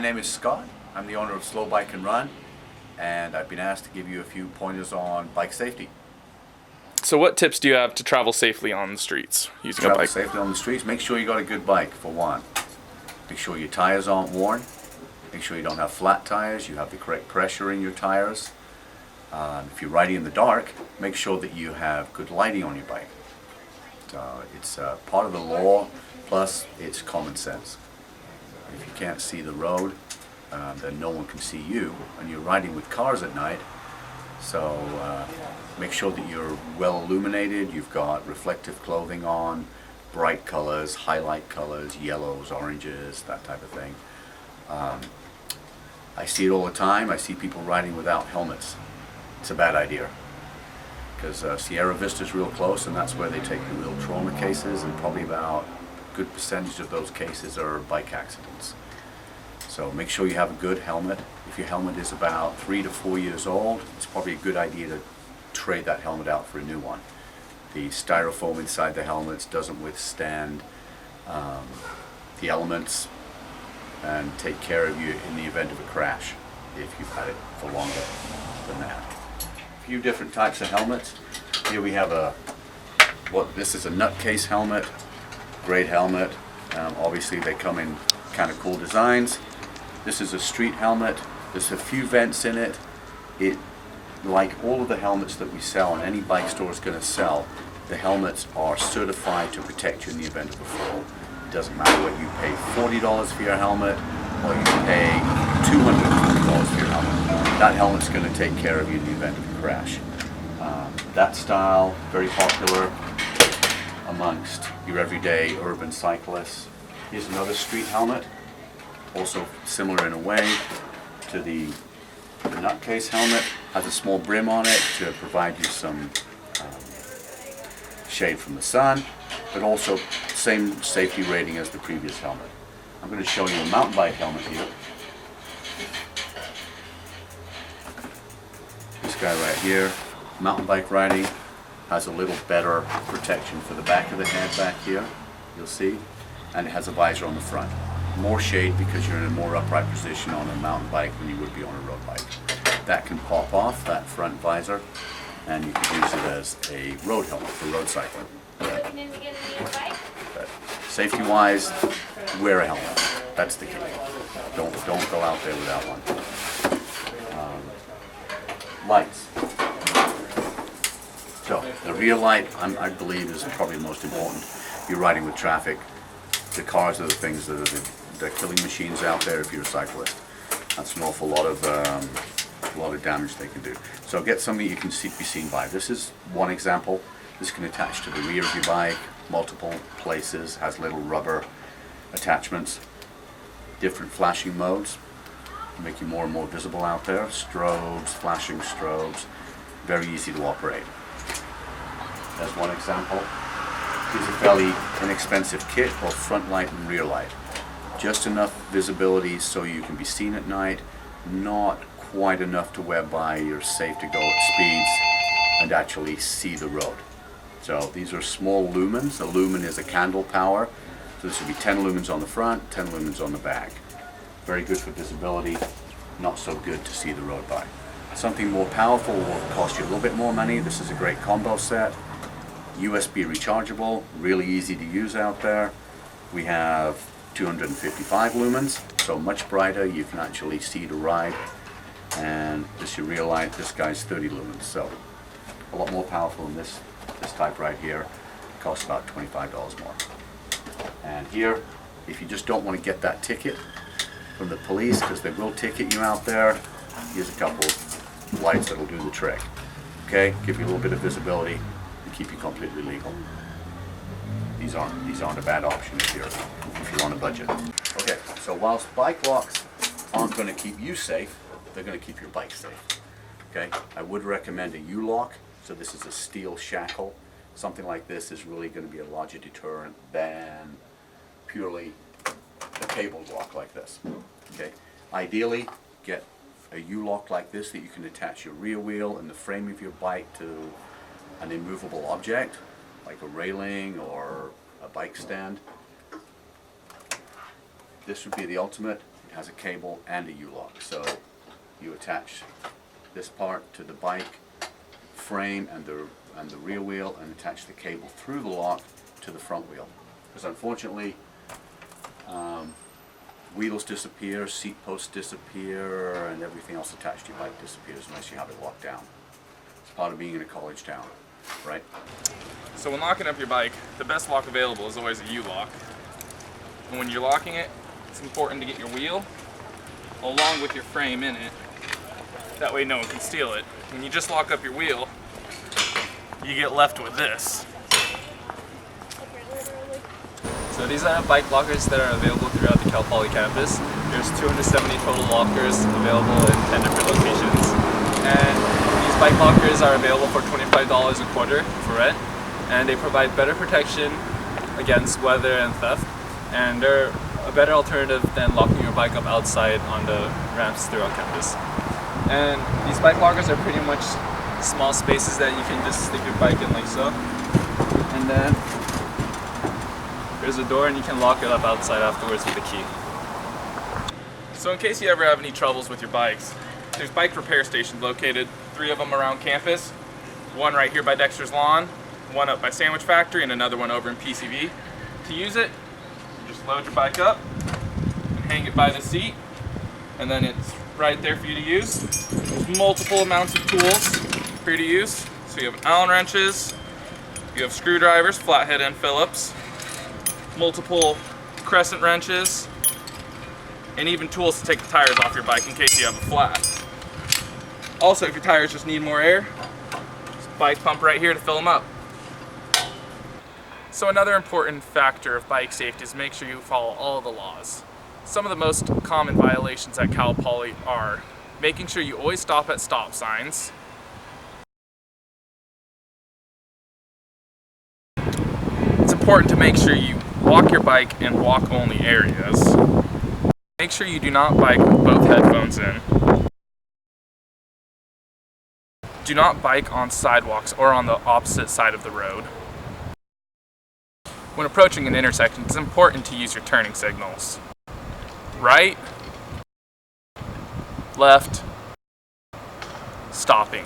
name is Scott. I'm the owner of Slow Bike and Run, and I've been asked to give you a few pointers on bike safety. So what tips do you have to travel safely on the streets using a bike? Travel safely on the streets, make sure you got a good bike, for one. Make sure your tires aren't worn. Make sure you don't have flat tires, you have the correct pressure in your tires. If you're riding in the dark, make sure that you have good lighting on your bike. It's part of the law, plus it's common sense. If you can't see the road, then no one can see you, and you're riding with cars at night. So make sure that you're well illuminated, you've got reflective clothing on, bright colors, highlight colors, yellows, oranges, that type of thing. I see it all the time. I see people riding without helmets. It's a bad idea, because Sierra Vista's real close, and that's where they take the real trauma cases, and probably about a good percentage of those cases are bike accidents. So make sure you have a good helmet. If your helmet is about 3 to 4 years old, it's probably a good idea to trade that helmet out for a new one. The styrofoam inside the helmets doesn't withstand the elements and take care of you in the event of a crash if you've had it for longer than that. A few different types of helmets. Here we have this is a nutcase helmet, great helmet. Obviously they come in kind of cool designs. This is a street helmet. There's a few vents in it. Like all of the helmets that we sell, and any bike store is going to sell, the helmets are certified to protect you in the event of a fall. It doesn't matter whether you pay $40 for your helmet or you pay $240 for your helmet. That helmet's going to take care of you in the event of a crash. That style, very popular amongst your everyday urban cyclists. Here's another street helmet, also similar in a way to the nutcase helmet. Has a small brim on it to provide you some shade from the sun, but also same safety rating as the previous helmet. I'm going to show you a mountain bike helmet here. This guy right here, mountain bike riding, has a little better protection for the back of the head back here, you'll see, and it has a visor on the front. More shade because you're in a more upright position on a mountain bike than you would be on a road bike. That can pop off, that front visor, and you can use it as a road helmet for road cycling. But safety-wise, wear a helmet. That's the key. Don't go out there without one. Lights. So the rear light, I believe, is probably the most important. You're riding with traffic. The cars are the things that are the killing machines out there if you're a cyclist. That's an awful lot of damage they can do. So get something you can be seen by. This is one example. This can attach to the rear of your bike, multiple places, has little rubber attachments, different flashing modes, make you more and more visible out there. Strobes, flashing strobes, very easy to operate. That's one example. Here's a fairly inexpensive kit called front light and rear light. Just enough visibility so you can be seen at night, not quite enough to whereby you're safe to go at speeds and actually see the road. So these are small lumens. A lumen is a candle power. So this would be 10 lumens on the front, 10 lumens on the back. Very good for visibility, not so good to see the road by. Something more powerful will cost you a little bit more money. This is a great combo set. USB rechargeable, really easy to use out there. We have 255 lumens, so much brighter. You can actually see the ride. And this is your rear light. This guy's 30 lumens, so a lot more powerful than this type right here. It costs about $25 more. And here, if you just don't want to get that ticket from the police, because they will ticket you out there, here's a couple of lights that'll do the trick. Okay, give you a little bit of visibility and keep you completely legal. These aren't a bad option if you're on a budget. Okay, so whilst bike locks aren't going to keep you safe, they're going to keep your bike safe. Okay, I would recommend a U-lock. So this is a steel shackle. Something like this is really going to be a larger deterrent than purely a cable lock like this. Okay, ideally get a U-lock like this that you can attach your rear wheel and the frame of your bike to an immovable object like a railing or a bike stand. This would be the ultimate. has a cable and a U-lock. So you attach this part to the bike frame and the rear wheel, and attach the cable through the lock to the front wheel. Because unfortunately, wheels disappear, seat posts disappear, and everything else attached to your bike disappears unless you have it locked down. It's part of being in a college town, right? So when locking up your bike, the best lock available is always a U-lock. And when you're locking it, it's important to get your wheel along with your frame in it. That way no one can steal it. When you just lock up your wheel, you get left with this. So these are bike lockers that are available throughout the Cal Poly campus. There's 270 total lockers available in 10 different locations. And these bike lockers are available for $25 a quarter for rent. And they provide better protection against weather and theft. And they're a better alternative than locking your bike up outside on the ramps throughout campus. And these bike lockers are pretty much small spaces that you can just stick your bike in like so. And then there's a door and you can lock it up outside afterwards with a key. So in case you ever have any troubles with your bikes, there's bike repair stations located, 3 of them around campus. One right here by Dexter's Lawn, one up by Sandwich Factory, and another one over in PCV. To use it, you just load your bike up and hang it by the seat, and then it's right there for you to use. There's multiple amounts of tools for you to use. So you have Allen wrenches, you have screwdrivers, flathead and Phillips, multiple crescent wrenches, and even tools to take the tires off your bike in case you have a flat. Also, if your tires just need more air, there's a bike pump right here to fill them up. So another important factor of bike safety is make sure you follow all the laws. Some of the most common violations at Cal Poly are making sure you always stop at stop signs, it's important to make sure you walk your bike in walk-only areas. Make sure you do not bike with both headphones in. Do not bike on sidewalks or on the opposite side of the road. When approaching an intersection, it's important to use your turning signals. Right, left, stopping.